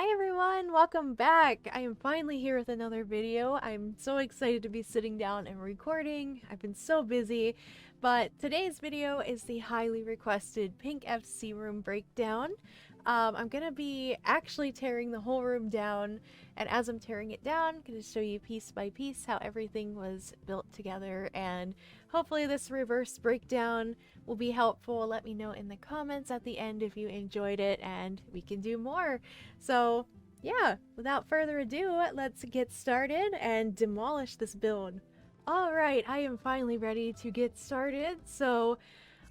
Hi everyone, welcome back. I am finally here with another video. I'm so excited to be sitting down and recording. I've been so busy, but today's video is the highly requested Pink FC room breakdown. I'm gonna be actually tearing the whole room down, and as I'm tearing it down, I'm gonna show you piece by piece how everything was built together, and hopefully this reverse breakdown will be helpful. Let me know in the comments at the end if you enjoyed it, and we can do more. So yeah, without further ado, let's get started and demolish this build. Alright, I am finally ready to get started. So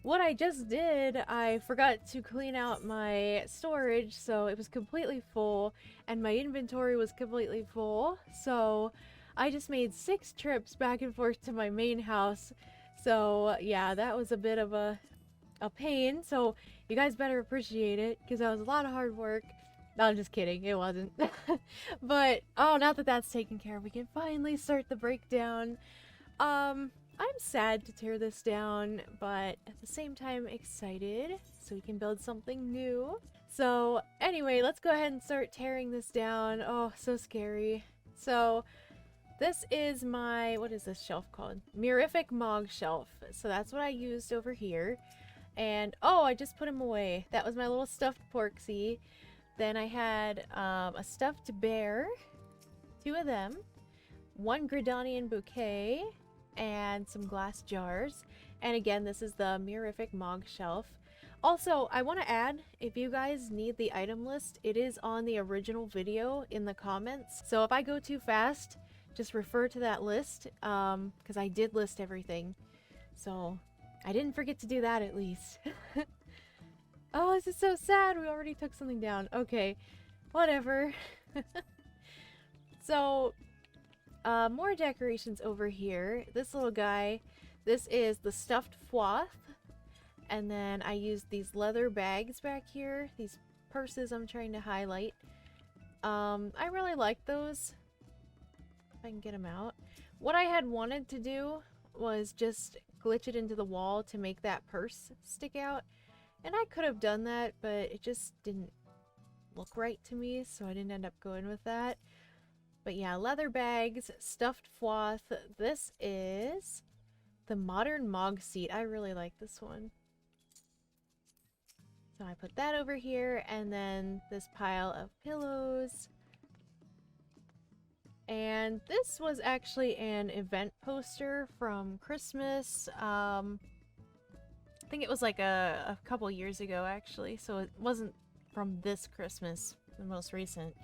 what I just did, I forgot to clean out my storage, so it was completely full, and my inventory was completely full. So I just made 6 trips back and forth to my main house. So yeah, that was a bit of a pain, so you guys better appreciate it, because that was a lot of hard work. No, I'm just kidding, it wasn't. But, oh, now that that's taken care of, we can finally start the breakdown. I'm sad to tear this down, but at the same time excited, so we can build something new. So, anyway, let's go ahead and start tearing this down. Oh, so scary. So, this is my, what is this shelf called? Mirific Mog shelf. So that's what I used over here. And, oh, I just put him away. That was my little stuffed Porksy. Then I had a stuffed bear, 2 of them, 1 Gridanian bouquet, and some glass jars. And again, this is the Mirific Mog shelf. Also, I want to add, if you guys need the item list, it is on the original video in the comments. So if I go too fast, just refer to that list, because I did list everything. So I didn't forget to do that at least. Oh, this is so sad. We already took something down. Okay, whatever. So, more decorations over here. This little guy, this is the stuffed Fwoth. And then I used these leather bags back here. These purses I'm trying to highlight. I really like those. If I can get them out. What I had wanted to do was just glitch it into the wall to make that purse stick out. And I could have done that, but it just didn't look right to me, so I didn't end up going with that. But yeah, leather bags, stuffed Fwoth. This is the modern Mog seat. I really like this one. So I put that over here, and then this pile of pillows. And this was actually an event poster from Christmas. I think it was like a couple years ago, actually, so it wasn't from this Christmas, the most recent,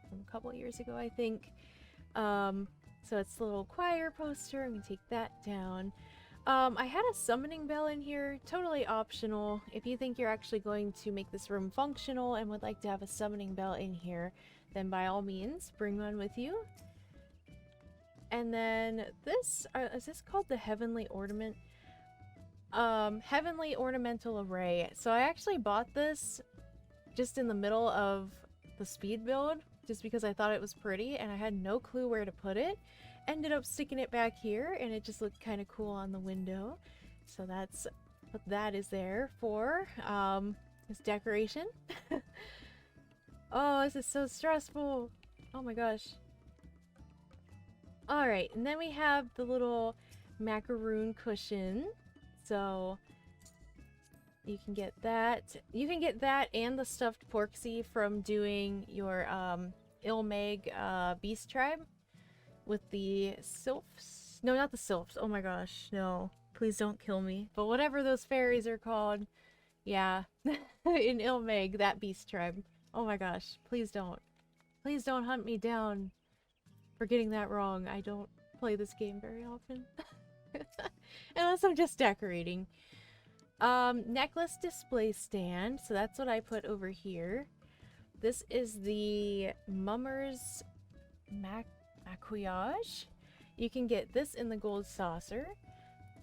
from a couple years ago, I think. So it's the little choir poster. I'm gonna take that down. I had a summoning bell in here, totally optional. If you think you're actually going to make this room functional and would like to have a summoning bell in here, then by all means, bring one with you. And then this, is this called the Heavenly Ornament? Heavenly Ornamental Array. So I actually bought this just in the middle of the speed build, just because I thought it was pretty, and I had no clue where to put it. Ended up sticking it back here, and it just looked kind of cool on the window. So that's what that is there for, this decoration. Oh, this is so stressful. Oh my gosh. Alright, and then we have the little macaroon cushion. So you can get that. You can get that and the stuffed Porksy from doing your Ilmeg Beast Tribe with the sylphs. No, not the sylphs. Oh my gosh, no. Please don't kill me. But whatever those fairies are called, yeah, in Ilmeg, that Beast Tribe. Oh my gosh, please don't. Please don't hunt me down for getting that wrong. I don't play this game very often. Unless I'm just decorating. Necklace display stand. So that's what I put over here. This is the Mummer's Maquillage. You can get this in the gold saucer.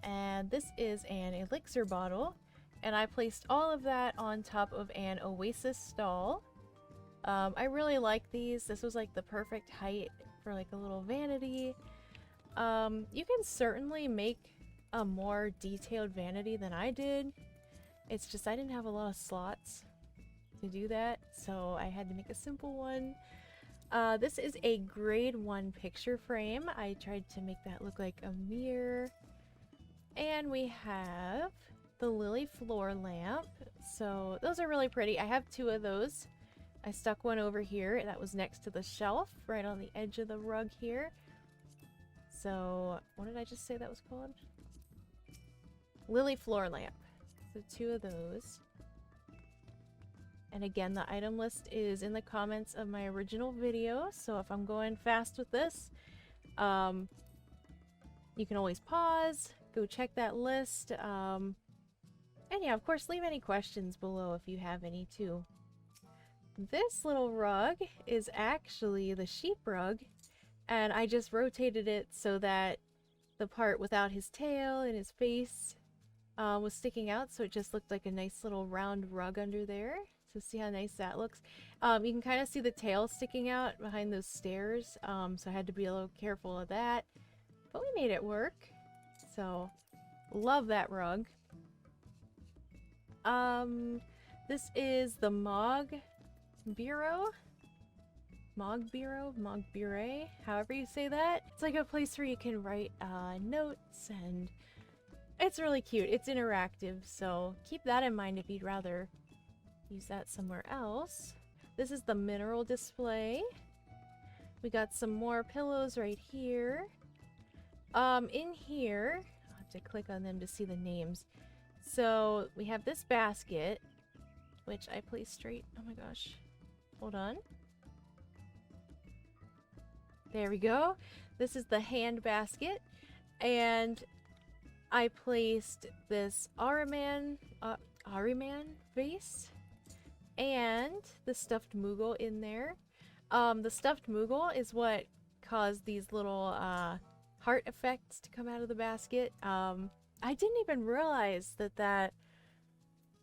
And this is an elixir bottle. And I placed all of that on top of an oasis stall. I really like these. This was like the perfect height for like a little vanity. You can certainly make a more detailed vanity than I did. It's just I didn't have a lot of slots to do that, so I had to make a simple one. This is a grade 1 picture frame. I tried to make that look like a mirror. And we have the lily floor lamp. So those are really pretty. I have 2 of those. I stuck one over here that was next to the shelf, right on the edge of the rug here. So, what did I just say that was called? Lily floor lamp. So 2 of those. And again, the item list is in the comments of my original video, so if I'm going fast with this, you can always pause, go check that list, and yeah, of course, leave any questions below if you have any too. This little rug is actually the sheep rug, and I just rotated it so that the part without his tail and his face was sticking out, so it just looked like a nice little round rug under there. So see how nice that looks. You can kind of see the tail sticking out behind those stairs, so I had to be a little careful of that. But we made it work. So, love that rug. This is the Mog Bureau. Mog Bureau? Mog Bureau? However you say that. It's like a place where you can write notes, and it's really cute. It's interactive, so keep that in mind if you'd rather use that somewhere else. This is the mineral display. We got some more pillows right here. In here, I'll have to click on them to see the names. So we have this basket, which I placed straight. Oh my gosh. Hold on. There we go. This is the hand basket. And I placed this Ahriman vase and the stuffed Moogle in there. The stuffed Moogle is what caused these little heart effects to come out of the basket. I didn't even realize that that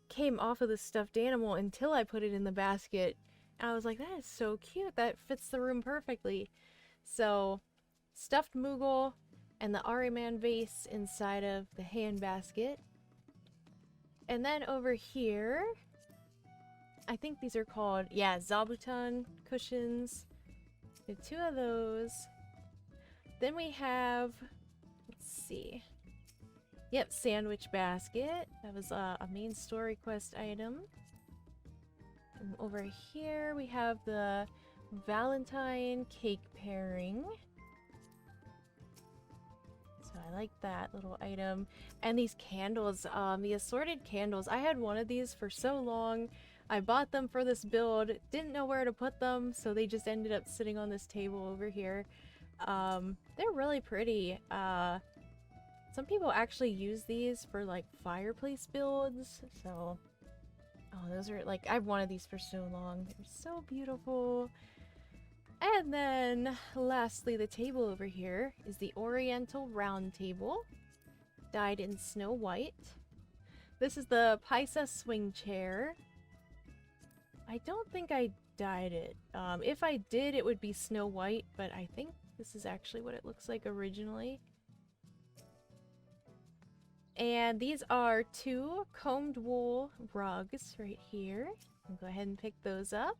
came off of the stuffed animal until I put it in the basket. And I was like, that is so cute. That fits the room perfectly. So, stuffed Moogle and the Ahriman vase inside of the hand basket. And then over here, I think these are called, yeah, Zabuton cushions. We have 2 of those. Then we have, let's see. Yep, sandwich basket. That was a main store request item. And over here we have the Valentine cake pairing. So I like that little item. And these candles, the assorted candles. I had one of these for so long. I bought them for this build, didn't know where to put them, so they just ended up sitting on this table over here. They're really pretty. Some people actually use these for like fireplace builds, so oh, those are like, I've wanted these for so long. They're so beautiful. And then lastly, the table over here is the Oriental Round Table, dyed in Snow White. This is the Paisa swing chair. I don't think I dyed it. If I did, it would be Snow White, but I think this is actually what it looks like originally. And these are 2 combed wool rugs right here. I'll go ahead and pick those up.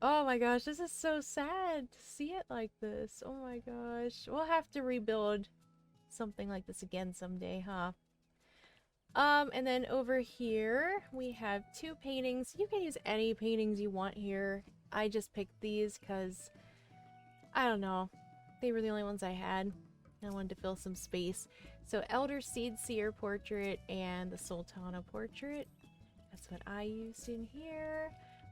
Oh my gosh, this is so sad to see it like this. Oh my gosh. We'll have to rebuild something like this again someday, huh? And then over here, we have 2 paintings. You can use any paintings you want here. I just picked these because, I don't know, they were the only ones I had. I wanted to fill some space. So Elder Seed Seer portrait and the Sultana portrait. That's what I used in here.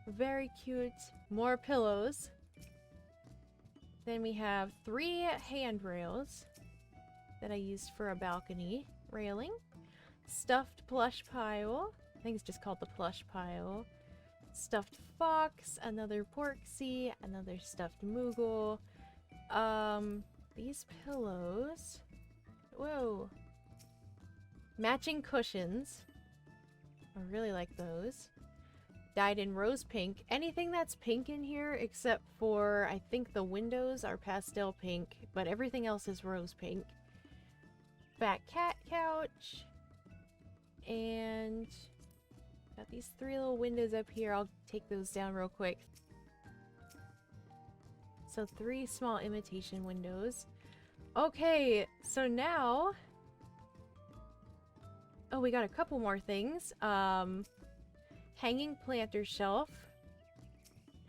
Very cute. More pillows. Then we have 3 handrails that I used for a balcony railing. Stuffed plush pile. I think it's just called the plush pile. Stuffed fox, another porksy, another stuffed Moogle. These pillows. Whoa. Matching cushions. I really like those. Dyed in rose pink. Anything that's pink in here except for, I think the windows are pastel pink, but everything else is rose pink. Fat cat couch. And got these 3 little windows up here. I'll take those down real quick. So 3 small imitation windows. Okay, so now... Oh, we got a couple more things. Hanging planter shelf.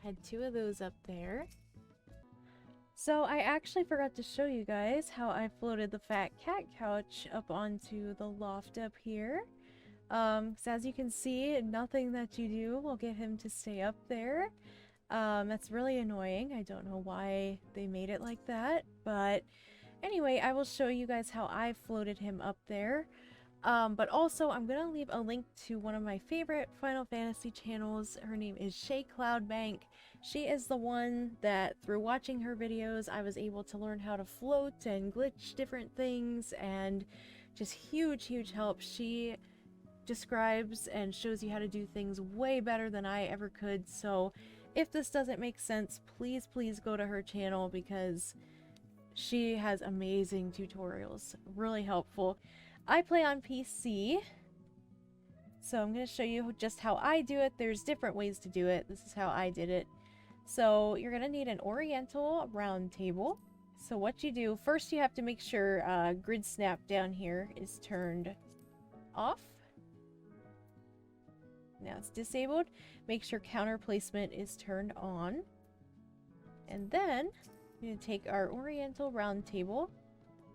Had 2 of those up there. So I actually forgot to show you guys how I floated the fat cat couch up onto the loft up here. So as you can see, nothing that you do will get him to stay up there. That's really annoying. I don't know why they made it like that, but anyway, I will show you guys how I floated him up there. But also, I'm gonna leave a link to one of my favorite Final Fantasy channels. Her name is Shei Cloudbank. She is the one that, through watching her videos, I was able to learn how to float and glitch different things, and just huge help. She describes and shows you how to do things way better than I ever could, so if this doesn't make sense, please go to her channel because she has amazing tutorials. Really helpful. I play on PC, so I'm going to show you just how I do it. There's different ways to do it. This is how I did it. So you're going to need an oriental round table. So what you do, first you have to make sure grid snap down here is turned off. Now it's disabled. Make sure counter placement is turned on. And then we're going to take our oriental round table,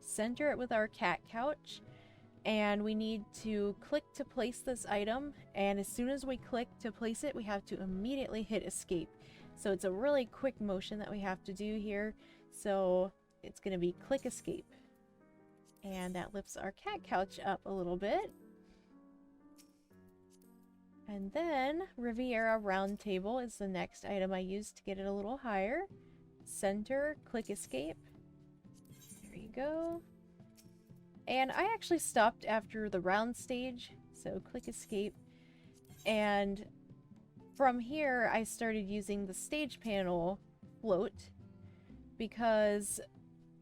center it with our cat couch, and we need to click to place this item, and as soon as we click to place it, we have to immediately hit escape. So it's a really quick motion that we have to do here. So it's going to be click escape. And that lifts our cat couch up a little bit. And then Riviera round table is the next item I used to get it a little higher. Center, click escape. There you go. And I actually stopped after the round stage, so click escape. And from here, I started using the stage panel float because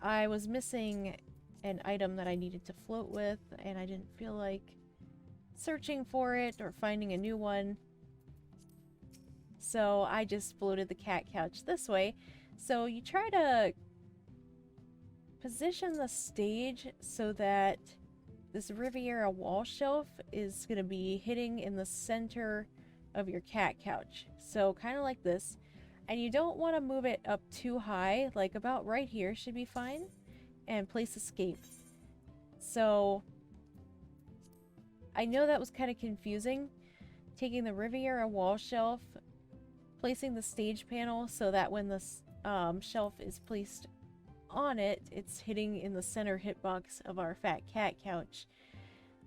I was missing an item that I needed to float with, and I didn't feel like searching for it or finding a new one. So I just floated the cat couch this way. So you try to position the stage so that this Riviera wall shelf is going to be hitting in the center of your cat couch. So kind of like this. And you don't want to move it up too high, like about right here should be fine. And place escape. So I know that was kind of confusing. Taking the Riviera wall shelf, placing the stage panel so that when the shelf is placed on it, it's hitting in the center hitbox of our fat cat couch.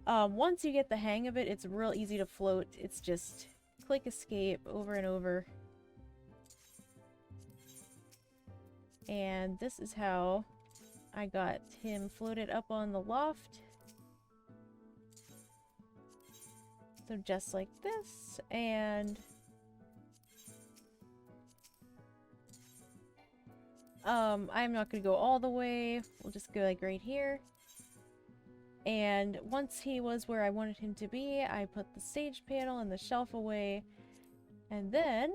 Once you get the hang of it, it's real easy to float. It's just click escape over and over. And this is how I got him floated up on the loft. So just like this, and I'm not going to go all the way. We'll just go like right here. And once he was where I wanted him to be, I put the stage panel and the shelf away. And then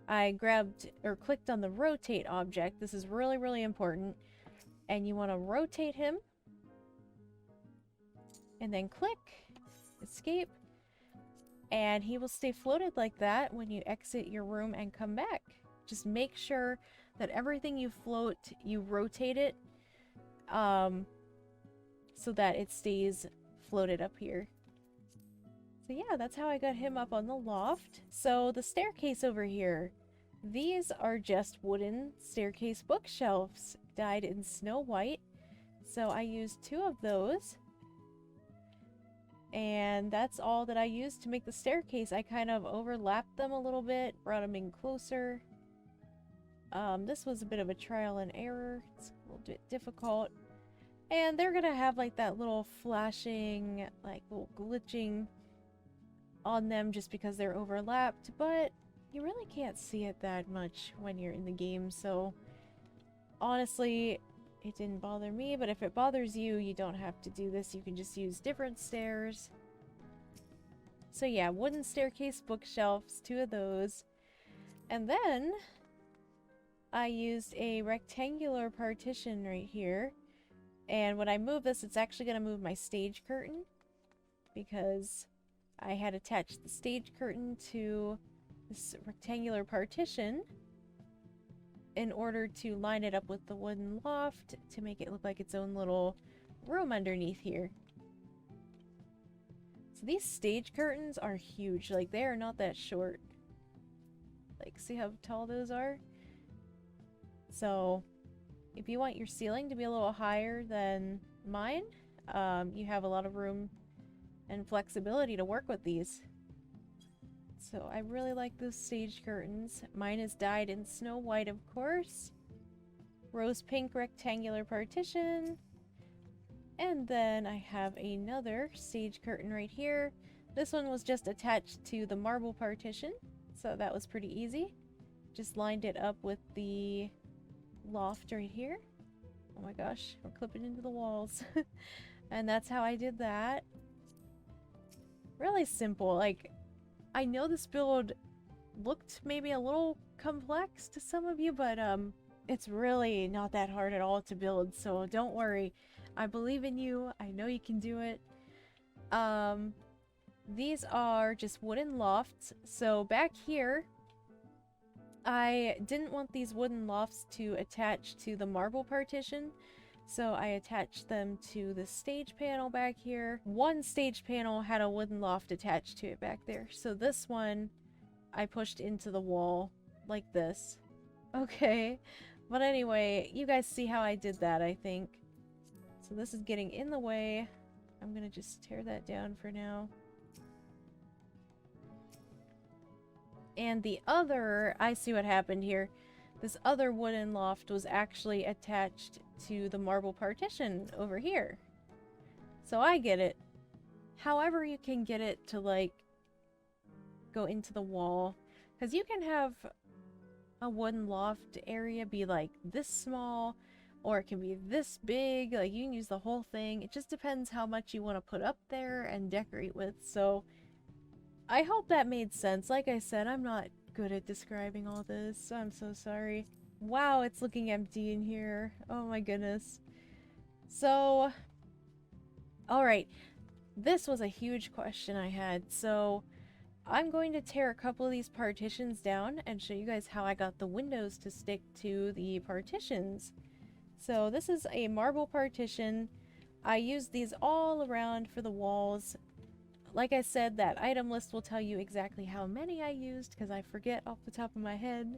I grabbed or clicked on the rotate object. This is really important. And you want to rotate him. And then click, escape. And he will stay floated like that when you exit your room and come back. Just make sure that everything you float, you rotate it so that it stays floated up here. So yeah, that's how I got him up on the loft. So the staircase over here, these are just wooden staircase bookshelves dyed in Snow White. So I used 2 of those. And that's all that I used to make the staircase. I kind of overlapped them a little bit, brought them in closer. This was a bit of a trial and error. It's a little bit difficult. And they're gonna have like that little flashing, like little glitching on them just because they're overlapped, but you really can't see it that much when you're in the game, so honestly, it didn't bother me, but if it bothers you, you don't have to do this. You can just use different stairs. So yeah, wooden staircase bookshelves, 2 of those. And then I used a rectangular partition right here. And when I move this, it's actually going to move my stage curtain, because I had attached the stage curtain to this rectangular partition in order to line it up with the wooden loft to make it look like its own little room underneath here. So these stage curtains are huge. Like, they are not that short. Like, see how tall those are? So if you want your ceiling to be a little higher than mine, you have a lot of room and flexibility to work with these. So I really like those stage curtains. Mine is dyed in Snow White, of course. Rose pink rectangular partition. And then I have another stage curtain right here. This one was just attached to the marble partition, so that was pretty easy. Just lined it up with the loft right here. Oh my gosh, we're clipping into the walls. And that's how I did that. Really simple. Like, I know this build looked maybe a little complex to some of you, but it's really not that hard at all to build, so don't worry. I believe in you. I know you can do it. These are just wooden lofts. So back here, I didn't want these wooden lofts to attach to the marble partition, so I attached them to the stage panel back here. One stage panel had a wooden loft attached to it back there, so this one I pushed into the wall like this. Okay, but anyway, you guys see how I did that, I think. So this is getting in the way. I'm gonna just tear that down for now. And the other, I see what happened here. This other wooden loft was actually attached to the marble partition over here. So I get it. However you can get it to, like, go into the wall. Because you can have a wooden loft area be, like, this small, or it can be this big. Like, you can use the whole thing. It just depends how much you want to put up there and decorate with. So I hope that made sense. Like I said, I'm not good at describing all this, so I'm so sorry. Wow, it's looking empty in here. Oh my goodness. So, alright. This was a huge question I had. So, I'm going to tear a couple of these partitions down and show you guys how I got the windows to stick to the partitions. So, this is a marble partition. I used these all around for the walls. Like I said, that item list will tell you exactly how many I used, because I forget off the top of my head.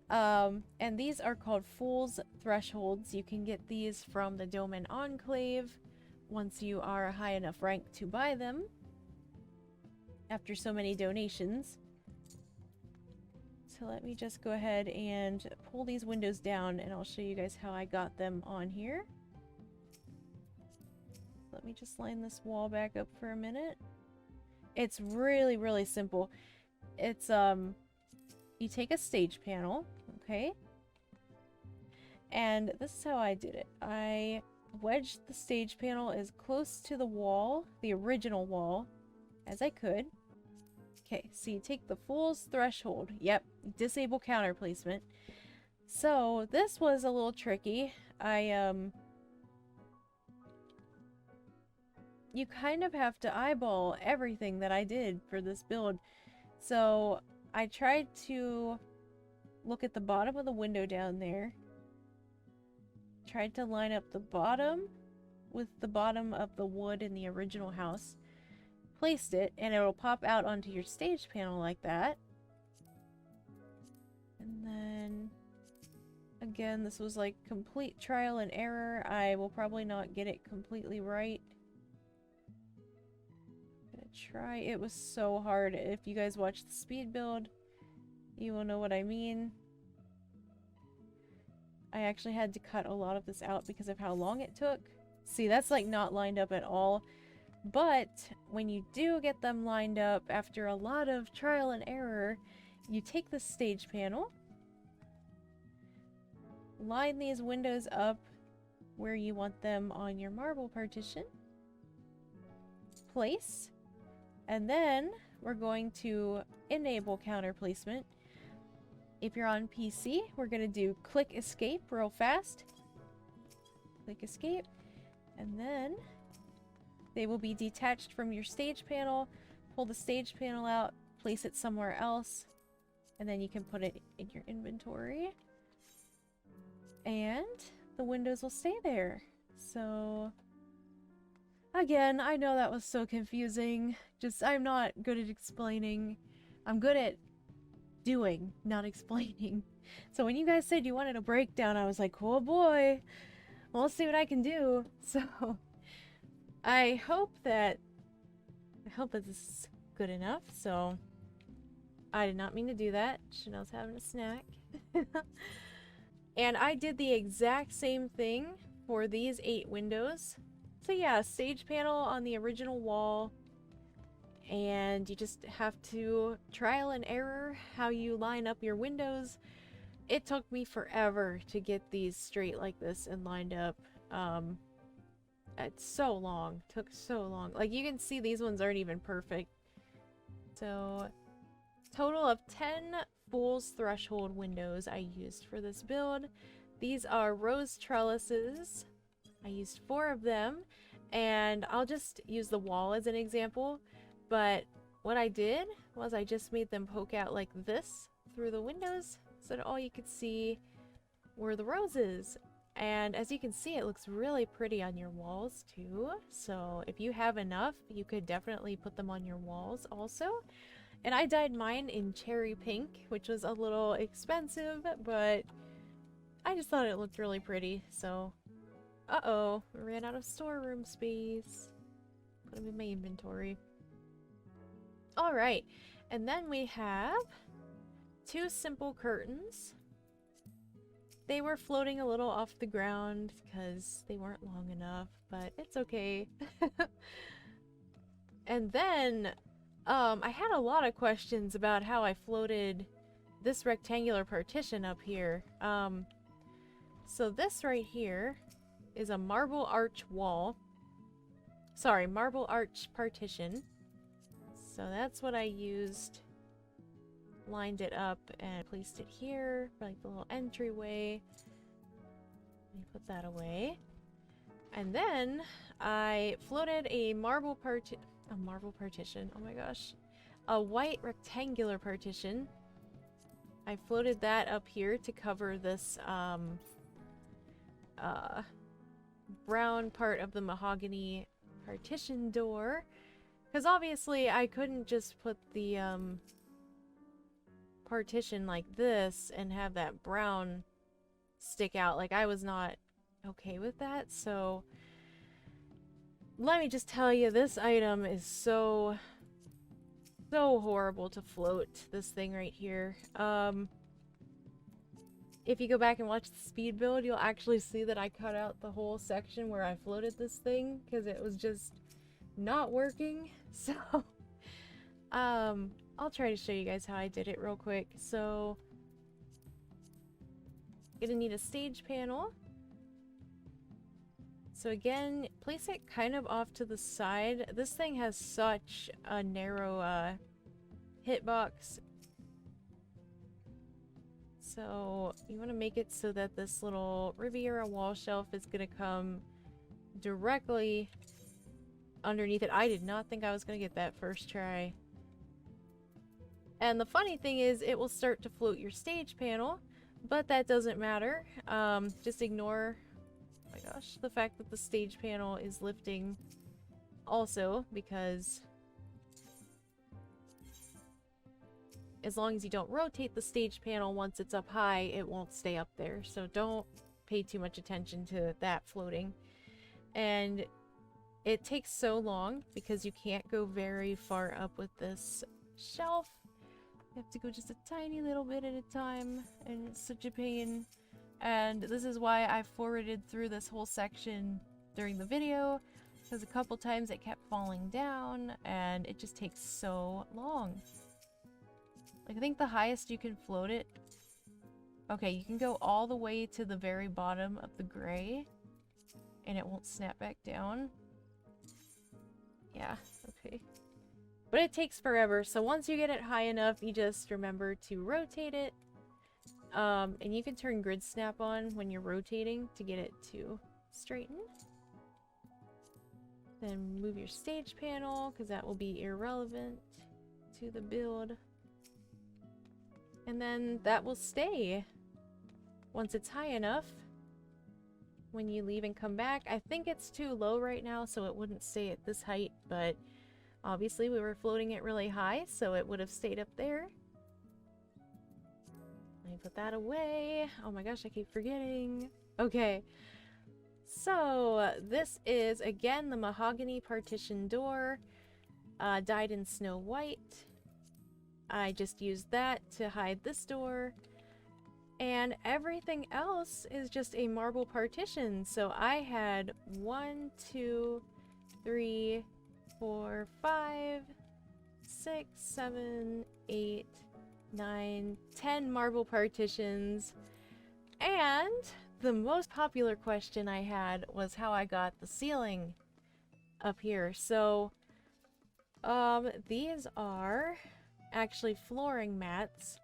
And these are called Fool's Thresholds. You can get these from the Doman Enclave once you are a high enough rank to buy them, after so many donations. So let me just go ahead and pull these windows down, and I'll show you guys how I got them on here. Let me just line this wall back up for a minute. It's really, really simple. It's, you take a stage panel, okay? And this is how I did it. I wedged the stage panel as close to the wall, the original wall, as I could. Okay, so you take the Fool's Threshold. Yep, disable counter placement. So, this was a little tricky. You kind of have to eyeball everything that I did for this build. So I tried to look at the bottom of the window down there. Tried to line up the bottom with the bottom of the wood in the original house. Placed it, and it'll pop out onto your stage panel like that. And then, again, this was like complete trial and error. I will probably not get it completely right. Try. It was so hard. If you guys watch the speed build, you will know what I mean. I actually had to cut a lot of this out because of how long it took. See, that's like not lined up at all. But when you do get them lined up after a lot of trial and error, you take the stage panel, line these windows up where you want them on your marble partition, place, And then we're going to enable counter placement. If you're on PC, we're going to do click escape real fast. Click escape. And then they will be detached from your stage panel. Pull the stage panel out, place it somewhere else, and then you can put it in your inventory. And the windows will stay there. So, again, I know that was so confusing. Just, I'm not good at explaining. I'm good at doing, not explaining. So when you guys said you wanted a breakdown, I was like, oh boy, well, let's see what I can do. So, I hope that this is good enough. So, I did not mean to do that. Chanel's having a snack. And I did the exact same thing for these 8 windows. So yeah, stage panel on the original wall. And you just have to trial and error how you line up your windows. It took me forever to get these straight like this and lined up. It's so long. Took so long. Like, you can see these ones aren't even perfect. So, total of 10 Fool's Threshold windows I used for this build. These are rose trellises. I used 4 of them, and I'll just use the wall as an example. But what I did was I just made them poke out like this through the windows so that all you could see were the roses. And as you can see, it looks really pretty on your walls too. So if you have enough, you could definitely put them on your walls also. And I dyed mine in cherry pink, which was a little expensive, but I just thought it looked really pretty. So, uh-oh, I ran out of storeroom space. Put them in my inventory. Alright, and then we have 2 simple curtains. They were floating a little off the ground because they weren't long enough, but it's okay. And then I had a lot of questions about how I floated this rectangular partition up here. So this right here is a marble arch wall. Sorry, marble arch partition. So that's what I used. Lined it up and placed it here for like the little entryway. Let me put that away. And then I floated a marble partition. Oh my gosh. A white rectangular partition. I floated that up here to cover this brown part of the mahogany partition door. Because obviously I couldn't just put the partition like this and have that brown stick out. Like, I was not okay with that. So let me just tell you, this item is so horrible to float. This thing right here. If you go back and watch the speed build, you'll actually see that I cut out the whole section where I floated this thing because it was just not working. So I'll try to show you guys how I did it real quick. So gonna need a stage panel. So again, place it kind of off to the side. This thing has such a narrow hitbox. So you want to make it so that this little Riviera wall shelf is going to come directly underneath it. I did not think I was going to get that first try. And the funny thing is, it will start to float your stage panel, but that doesn't matter. Just ignore, oh my gosh, the fact that the stage panel is lifting also, because as long as you don't rotate the stage panel once it's up high, it won't stay up there. So don't pay too much attention to that floating. And it takes so long because you can't go very far up with this shelf. You have to go just a tiny little bit at a time, and it's such a pain. And this is why I forwarded through this whole section during the video, because a couple times it kept falling down and it just takes so long. Like, I think the highest you can float it, okay, you can go all the way to the very bottom of the gray and it won't snap back down. Yeah, okay. But it takes forever, so once you get it high enough, you just remember to rotate it. And you can turn grid snap on when you're rotating to get it to straighten. Then move your stage panel, because that will be irrelevant to the build. And then that will stay once it's high enough. When you leave and come back, I think it's too low right now, so it wouldn't stay at this height, but obviously we were floating it really high, so it would have stayed up there. Let me put that away. Oh my gosh, I keep forgetting. Okay. So, this is, again, the mahogany partition door, dyed in snow white. I just used that to hide this door. And everything else is just a marble partition. So I had 1, 2, 3, 4, 5, 6, 7, 8, 9, 10 marble partitions. And the most popular question I had was how I got the ceiling up here. So, these are actually flooring mats,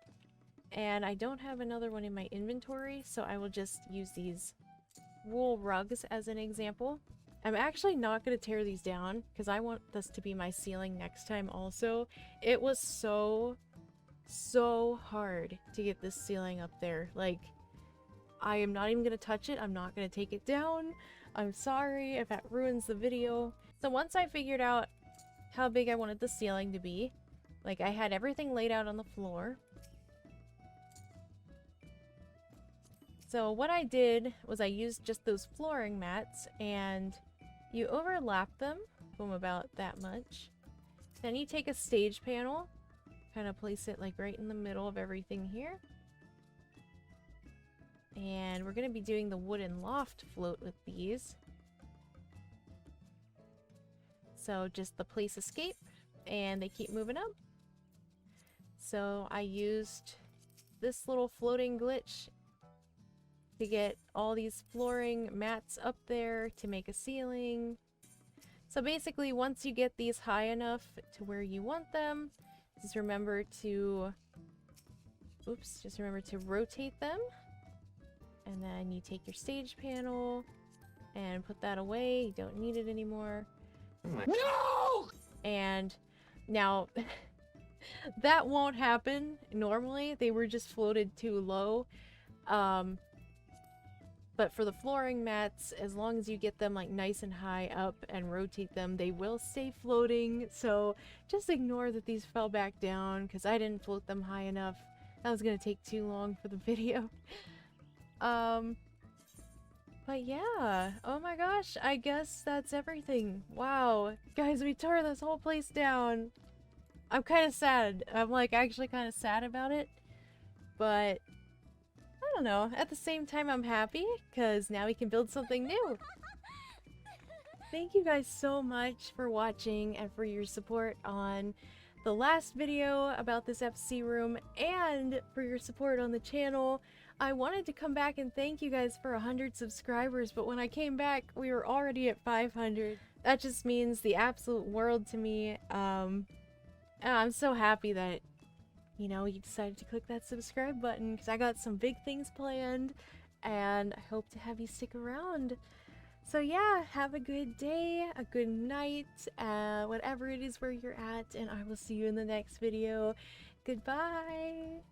and I don't have another one in my inventory, so I will just use these wool rugs as an example. I'm actually not going to tear these down, because I want this to be my ceiling next time also. It was so hard to get this ceiling up there. Like, I am not even going to touch it. I'm not going to take it down. I'm sorry if that ruins the video. So once I figured out how big I wanted the ceiling to be, like I had everything laid out on the floor. So what I did was I used just those flooring mats, and you overlap them from about that much. Then you take a stage panel, kind of place it like right in the middle of everything here. And we're going to be doing the wooden loft float with these. So just the place escape, and they keep moving up. So I used this little floating glitch to get all these flooring mats up there to make a ceiling. So basically, once you get these high enough to where you want them, just remember to rotate them. And then you take your stage panel and put that away. You don't need it anymore. No! And now that won't happen normally. They were just floated too low. But for the flooring mats, as long as you get them like nice and high up and rotate them, they will stay floating. So just ignore that these fell back down, because I didn't float them high enough. That was gonna take too long for the video. But yeah, oh my gosh, I guess that's everything. Wow, guys, we tore this whole place down. I'm kind of sad. I'm like actually kind of sad about it, but I don't know. At the same time, I'm happy because now we can build something new. Thank you guys so much for watching and for your support on the last video about this FC room, and for your support on the channel. I wanted to come back and thank you guys for 100 subscribers, but when I came back, we were already at 500. That just means the absolute world to me. And I'm so happy that, you know, you decided to click that subscribe button, because I got some big things planned, and I hope to have you stick around. So yeah, have a good day, a good night, whatever it is where you're at, and I will see you in the next video. Goodbye!